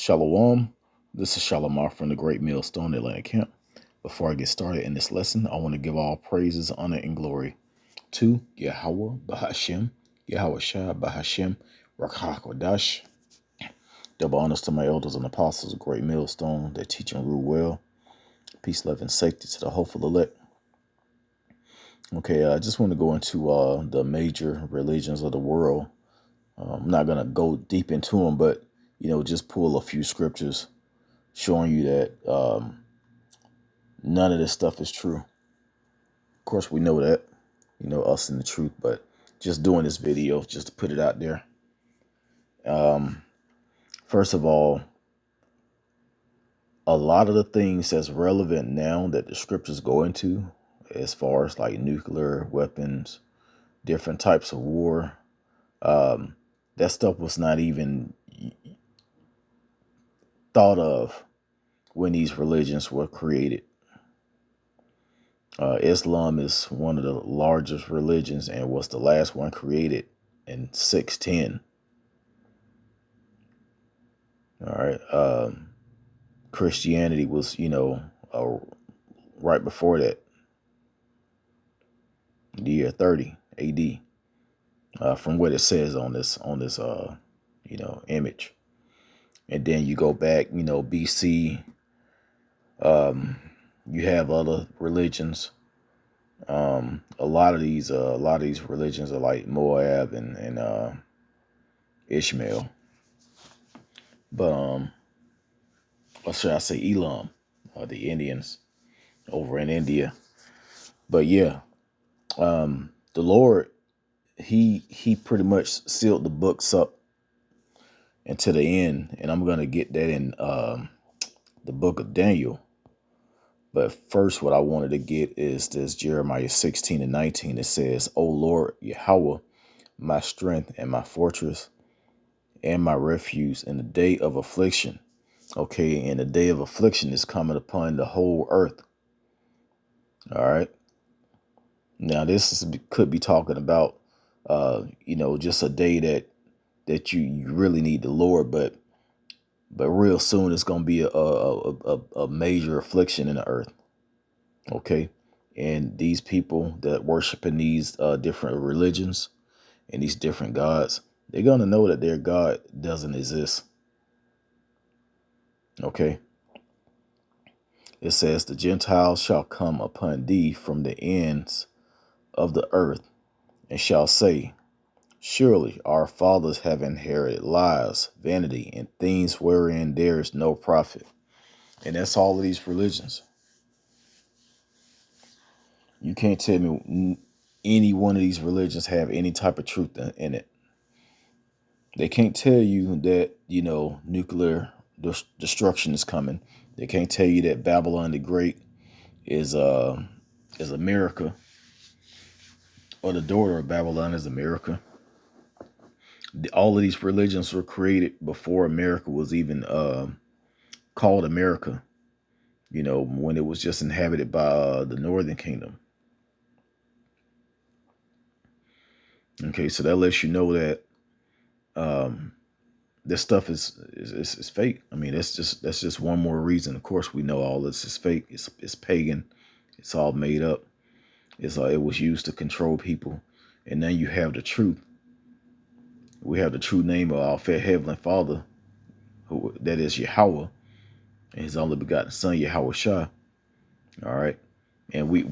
Shalom. This is Shalimar from the Great Millstone Atlanta Camp. Before I get started in this lesson, I want to give all praises, honor, and glory to Yahweh Bahashem, Yahweh Shah Bahashem, Rakhakwadash. Double honors to my elders and apostles of Great Millstone that teach and rule well. Peace, love, and safety to the hopeful elect. Okay, I just want to go into the major religions of the world. I'm not going to go deep into them, but, just pull a few scriptures showing you that none of this stuff is true. Of course, we know that, us and the truth, but just doing this video just to put it out there. First of all, a lot of the things that's relevant now that the scriptures go into, as far as like nuclear weapons, different types of war, that stuff was not even thought of when these religions were created. Islam is one of the largest religions and was the last one created in 610. All right. Christianity was, right before that, the year 30 AD, from what it says on this image. And then you go back, BC. You have other religions. A lot of these religions are like Moab and Ishmael. But or should I say Elam, the Indians over in India. But yeah, the Lord, he pretty much sealed the books up until the end, and I'm gonna get that in the book of Daniel. But first, what I wanted to get is this Jeremiah 16:19. It says, "O Lord Yahweh, my strength and my fortress and my refuge in the day of affliction." Okay, and the day of affliction is coming upon the whole earth. All right. Now, could be talking about, just a day that you really need the Lord, but real soon it's going to be a major affliction in the earth. Okay. And these people that worship in these different religions and these different gods, they're going to know that their God doesn't exist. Okay. It says, "The Gentiles shall come upon thee from the ends of the earth and shall say, Surely our fathers have inherited lies, vanity, and things wherein there is no profit." And that's all of these religions. You can't tell me any one of these religions have any type of truth in it. They can't tell you that, nuclear destruction is coming. They can't tell you that Babylon the Great is America, or the daughter of Babylon is America. All of these religions were created before America was even called America, when it was just inhabited by the Northern Kingdom. Okay, so that lets you know that this stuff is fake. I mean, that's just one more reason. Of course, we know all this is fake. It's pagan. It's all made up. It was used to control people. And then you have the truth. We have the true name of our fair heavenly Father, that is Yahweh, and His only begotten Son, Yahweh Shah. All right, and we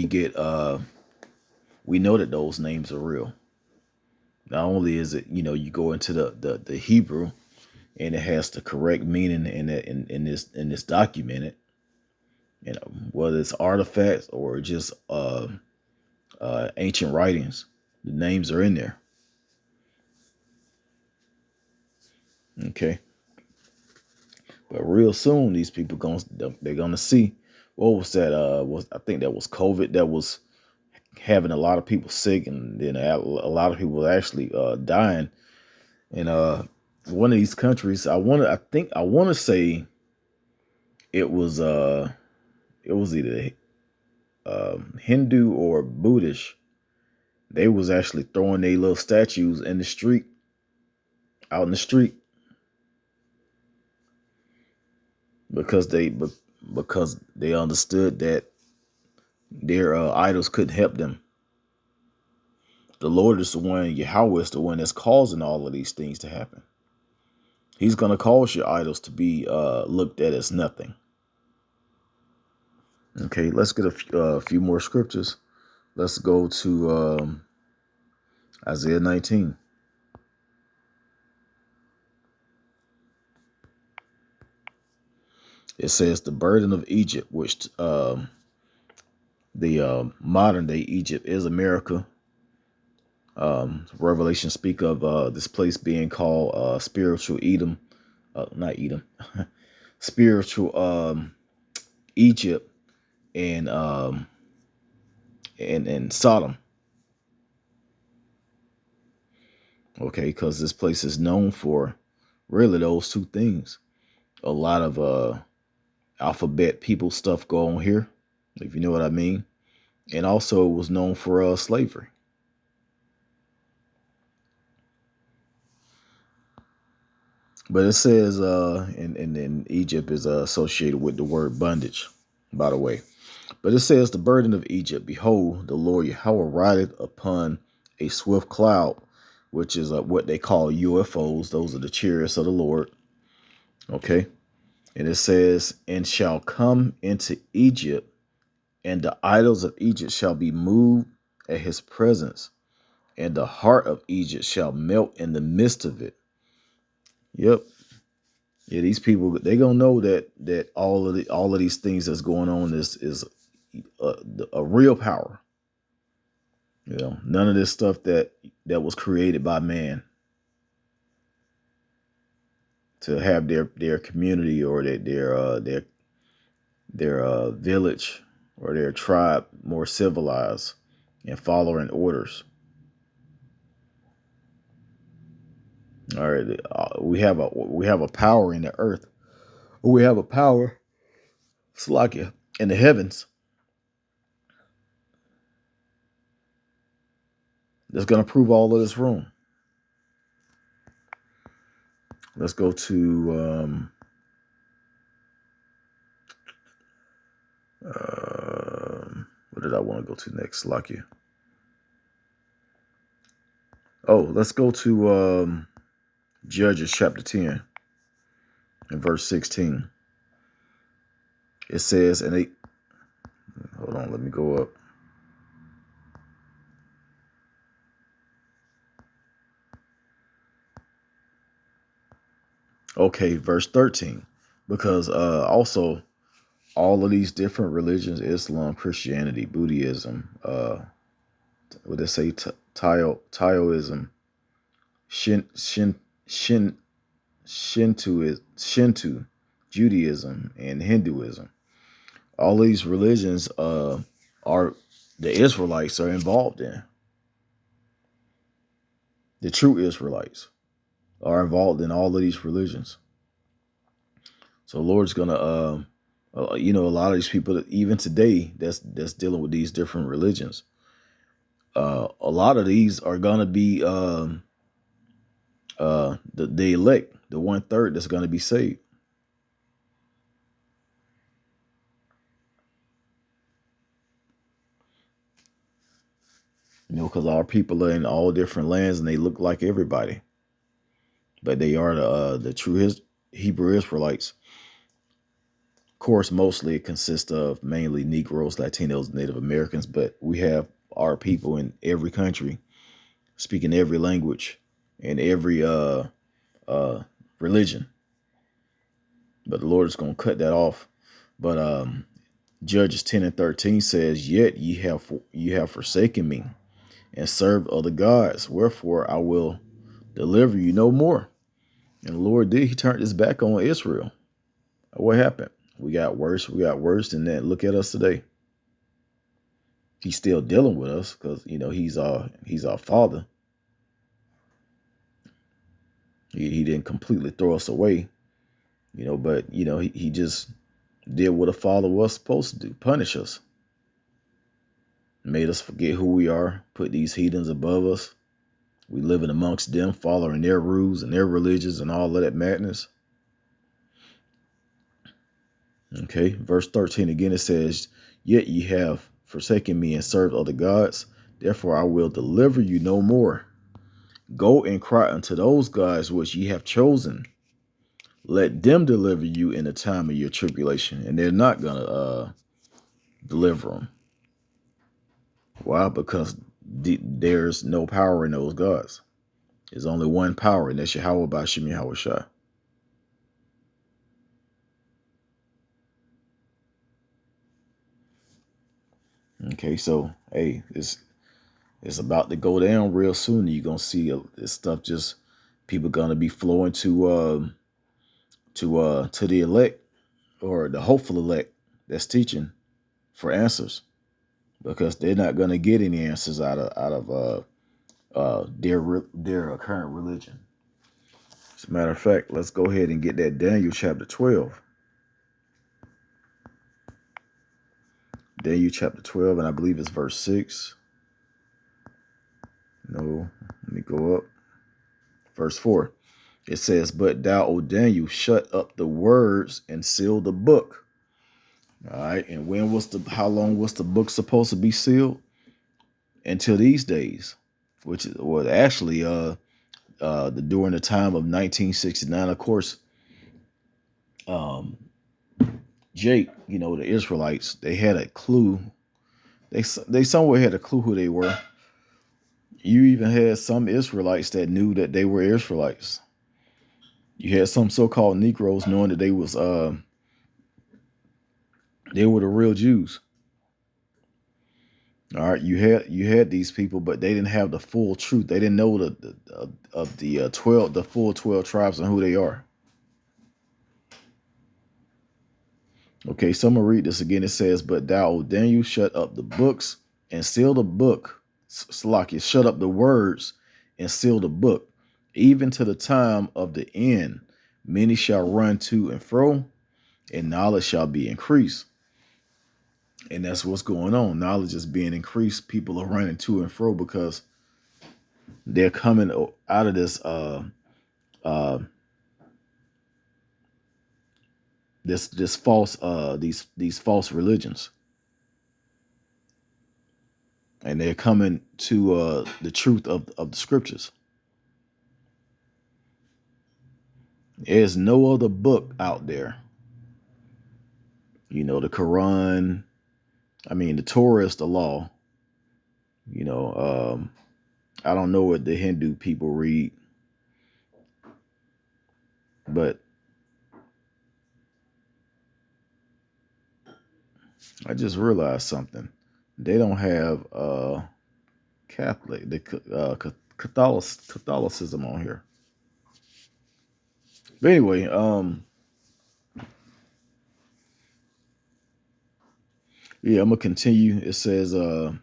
get we know that those names are real. Not only is it, you go into the Hebrew, and it has the correct meaning in this documented, whether it's artifacts or just ancient writings, the names are in there. Okay. But real soon, these people they're gonna see, what was that? I think that was COVID that was having a lot of people sick, and then a lot of people actually dying. And one of these countries, I want to say it was either Hindu or Buddhist. They was actually throwing their little statues in the street, out in the street. because they understood that their idols couldn't help them. The Lord is the one, Yahweh is the one that's causing all of these things to happen. He's going to cause your idols to be looked at as nothing. Okay, let's get a few more scriptures. Let's go to Isaiah 19. It says the burden of Egypt, which the modern day Egypt is America. Revelation speak of this place being called spiritual Edom, not Edom, spiritual Egypt and Sodom. Okay, because this place is known for really those two things. A lot of alphabet people stuff go on here, if you know what I mean. And also it was known for slavery. But it says in Egypt is associated with the word bondage, by the way. But it says the burden of Egypt, behold, the Lord Yahweh rideth upon a swift cloud, which is what they call UFOs. Those are the chariots of the Lord. Okay. And it says, and shall come into Egypt, and the idols of Egypt shall be moved at his presence, and the heart of Egypt shall melt in the midst of it. Yep. Yeah, these people, they gonna know that all of these things that's going on is a real power. You know, none of this stuff that was created by man to have their community or their village or their tribe more civilized and following orders. All right, we have a power in the earth. We have a power, Slakia, in the heavens that's going to prove all of this wrong. Let's go to what did I want to go to next, Slakia? Oh, let's go to Judges chapter 10 and verse 16. It says, and hold on, let me go up. Okay, verse 13. Because also all of these different religions, Islam, Christianity, Buddhism, what they say, Taoism, Shinto, Judaism, and Hinduism. All these religions are the Israelites are involved in. The true Israelites are involved in all of these religions. So Lord's gonna, a lot of these people, even today, that's dealing with these different religions. A lot of these are gonna be the elect, the 1/3 that's gonna be saved. You know, because our people are in all different lands and they look like everybody, but they are the true Hebrew Israelites. Of course, mostly it consists of mainly Negroes, Latinos, Native Americans, but we have our people in every country speaking every language and every religion. But the Lord is going to cut that off. But Judges 10 and 13 says, yet ye have forsaken me and served other gods. Wherefore I will deliver you no more. And the Lord did. He turned his back on Israel. What happened? We got worse. We got worse than that. Look at us today. He's still dealing with us because, he's our father. He didn't completely throw us away, but, he just did what a father was supposed to do, punish us. Made us forget who we are, put these heathens above us. We living amongst them, following their rules and their religions and all of that madness. Okay, verse 13 again, it says, "Yet ye have forsaken me and served other gods. Therefore I will deliver you no more. Go and cry unto those gods which ye have chosen. Let them deliver you in the time of your tribulation." And they're not going to deliver them. Why? Because there's no power in those gods. There's only one power, and that's Yahweh Bashim Yahweh Shai. Okay, so hey, it's about to go down real soon. You're gonna see this stuff. Just people gonna be flowing to the elect or the hopeful elect that's teaching for answers, because they're not gonna get any answers out of their current religion. As a matter of fact, let's go ahead and get that Daniel chapter 12. Daniel chapter 12, and I believe it's verse 6. No, let me go up. Verse 4. It says, "But thou, O Daniel, shut up the words and seal the book." All right. And how long was the book supposed to be sealed? Until these days, which was actually during the time of 1969. Of course, um, Jake, the Israelites, they had a clue. They somewhere had a clue who they were. You even had some Israelites that knew that they were Israelites. You had some so-called Negroes knowing that they were the real Jews. All right, you had these people, but they didn't have the full truth. They didn't know the full 12 tribes and who they are. Okay, so I'm gonna read this again. It says, "But thou, O Daniel, shut up the books and seal the book." Salakia, shut up the words and seal the book, even to the time of the end. Many shall run to and fro, and knowledge shall be increased. And that's what's going on. Knowledge is being increased. People are running to and fro because they're coming out of this this false these false religions, and they're coming to the truth of the scriptures. There's no other book out there. The Quran. I mean, the Torah is the law. I don't know what the Hindu people read, but I just realized something. They don't have Catholicism on here. But anyway, yeah, I'm gonna continue. It says, I'm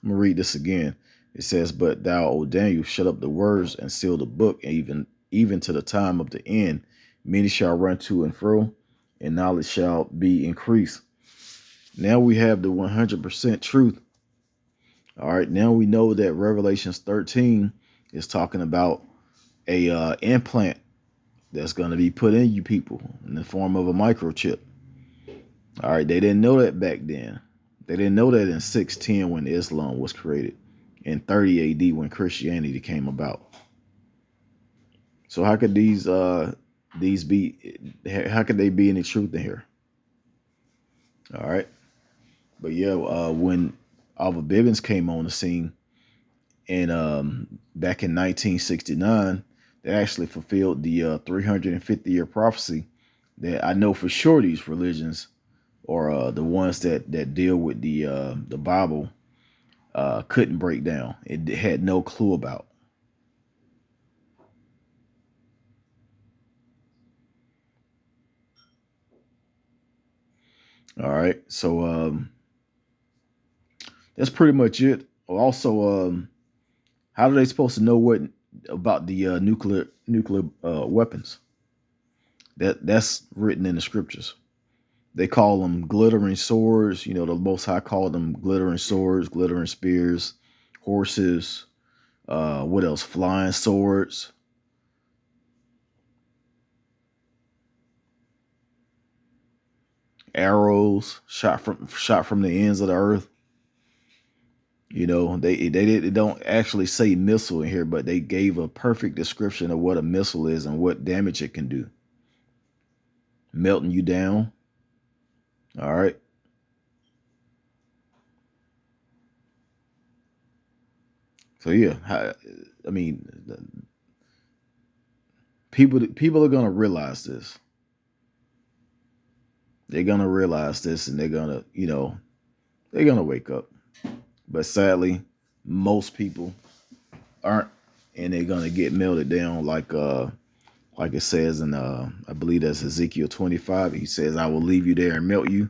gonna read this again. It says, "But thou, O Daniel, shut up the words and seal the book, and even to the time of the end. Many shall run to and fro, and knowledge shall be increased." Now we have the 100% truth. All right, now we know that Revelations 13 is talking about a implant that's going to be put in you people in the form of a microchip. All right, they didn't know that back then. They didn't know that in 610 when Islam was created, in 30 AD when Christianity came about. So how could these be? How could they be any truth in here? All right, but yeah, when Alva Bibbins came on the scene, and back in 1969, they actually fulfilled the 350-year prophecy that I know for sure these religions, or the ones that deal with the Bible, couldn't break down. It had no clue about. All right, so that's pretty much it. Also, how are they supposed to know what about the nuclear weapons? That's written in the scriptures. They call them glittering swords. The Most High called them glittering swords, glittering spears, horses. What else? Flying swords. arrows shot from the ends of the earth. You know, they don't actually say missile in here, but they gave a perfect description of what a missile is and what damage it can do. Melting you down. All right. So yeah, I mean, people are gonna realize this. They're gonna realize this, and they're gonna, they're gonna wake up. But sadly, most people aren't, and they're gonna get melted down like it says in I believe that's Ezekiel 25. He says, "I will leave you there and melt you."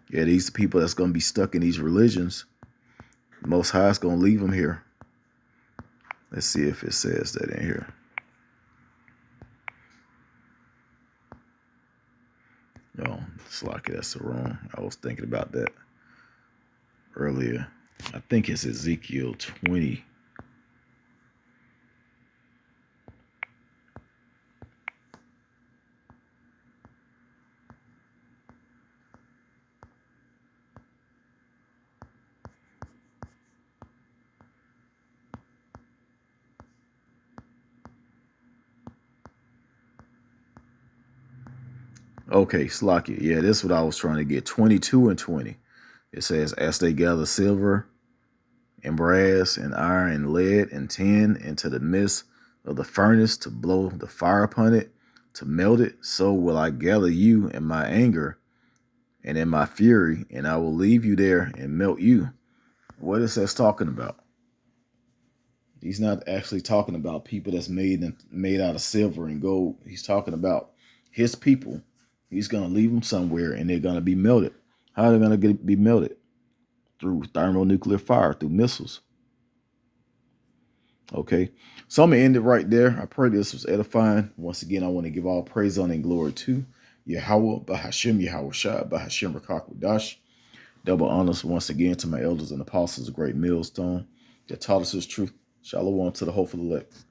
Yeah, these people that's gonna be stuck in these religions, Most High is gonna leave them here. Let's see if it says that in here. No, it's like that's wrong. I was thinking about that earlier. I think it's Ezekiel 20. Okay, Slakia. Yeah, this is what I was trying to get. 22 and 20. It says, as they gather silver and brass and iron and lead and tin into the midst of the furnace to blow the fire upon it, to melt it, so will I gather you in my anger and in my fury, and I will leave you there and melt you. What is that talking about? He's not actually talking about people that's made out of silver and gold. He's talking about his people. He's going to leave them somewhere and they're going to be melted. How are they going to be melted? Through thermonuclear fire, through missiles. Okay, so I'm going to end it right there. I pray this was edifying. Once again, I want to give all praise, honor, and glory to Yahweh, Bahashem, Yahweh Shah, Bahashem, Rakakwadash. Double honors once again to my elders and apostles, a great millstone that taught us his truth. Shalom to the hopeful elect.